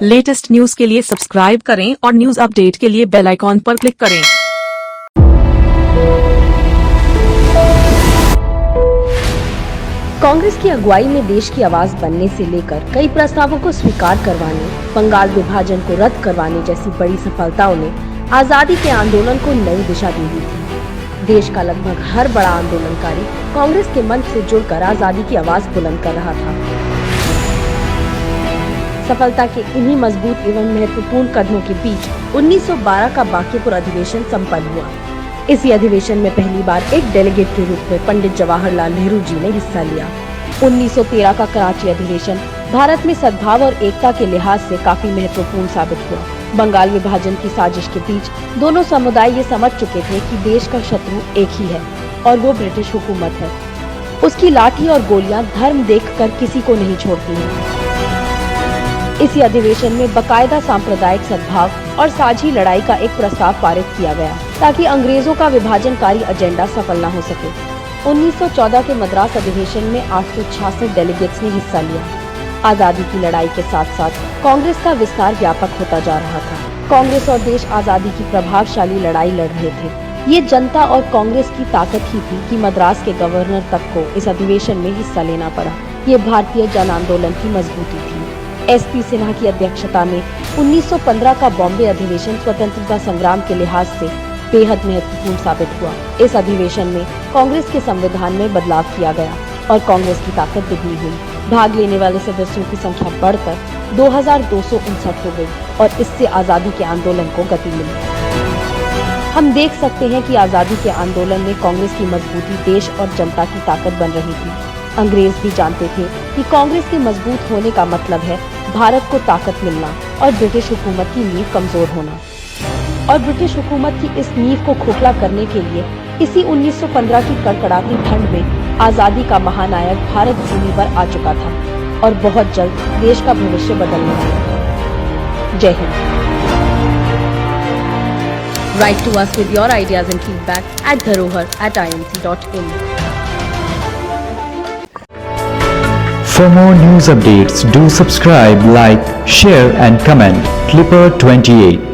Latest news के लिए subscribe करें और न्यूज अपडेट के लिए बेल आइकॉन पर क्लिक करें। कांग्रेस की अगुवाई में देश की आवाज बनने से लेकर कई प्रस्तावों को स्वीकार करवाने, बंगाल विभाजन को रद्द करवाने जैसी बड़ी सफलताओं ने आजादी के आंदोलन को नई दिशा दे दी थी। देश का लगभग हर बड़ा आंदोलनकारी कांग्रेस के मंच से जुड़कर आजादी की आवाज बुलंद कर रहा था। सफलता के इन्हीं मजबूत एवं महत्वपूर्ण कदमों के बीच 1912 का बांकीपुर अधिवेशन संपन्न हुआ। इसी अधिवेशन में पहली बार एक डेलीगेट के रूप में पंडित जवाहरलाल नेहरू जी ने हिस्सा लिया। 1913 का कराची अधिवेशन भारत में सद्भाव और एकता के लिहाज से काफी महत्वपूर्ण साबित हुआ। बंगाल विभाजन की साजिश के बीच दोनों समुदाय ये समझ चुके थे कि देश का शत्रु एक ही है और वो ब्रिटिश हुकूमत है। उसकी लाठी और गोलियां धर्म देखकर किसी को नहीं छोड़ती हैं। इसी अधिवेशन में बकायदा सांप्रदायिक सद्भाव और साझी लड़ाई का एक प्रस्ताव पारित किया गया ताकि अंग्रेजों का विभाजनकारी एजेंडा सफल न हो सके। 1914 के मद्रास अधिवेशन में 866 डेलीगेट्स ने हिस्सा लिया। आजादी की लड़ाई के साथ साथ कांग्रेस का विस्तार व्यापक होता जा रहा था। कांग्रेस और देश आजादी की प्रभावशाली लड़ाई लड़ रहे थे। ये जनता और कांग्रेस की ताकत ही थी कि मद्रास के गवर्नर तक को इस अधिवेशन में हिस्सा लेना पड़ा। ये भारतीय जन आंदोलन की मजबूती थी। एसपी सिन्हा की अध्यक्षता में 1915 का बॉम्बे अधिवेशन स्वतंत्रता संग्राम के लिहाज से बेहद महत्वपूर्ण साबित हुआ। इस अधिवेशन में कांग्रेस के संविधान में बदलाव किया गया और कांग्रेस की ताकत दुगनी हुई। भाग लेने वाले सदस्यों की संख्या बढ़कर 2259 हो गई और इससे आजादी के आंदोलन को गति मिली। हम देख सकते हैं कि आजादी के आंदोलन में कांग्रेस की मजबूती देश और जनता की ताकत बन रही थी। अंग्रेज भी जानते थे कि कांग्रेस के मजबूत होने का मतलब है भारत को ताकत मिलना और ब्रिटिश हुकूमत की नींव कमजोर होना। और ब्रिटिश हुकूमत की इस नींव को खोखला करने के लिए इसी 1915 की कड़कड़ाती ठंड में आजादी का महानायक भारत भूमि पर आ चुका था और बहुत जल्द देश का भविष्य बदलने वाला। जय Hind. Write to us with your ideas and feedback at dharohar@imc.in. For more news updates, do subscribe, like, share and comment. Clipper 28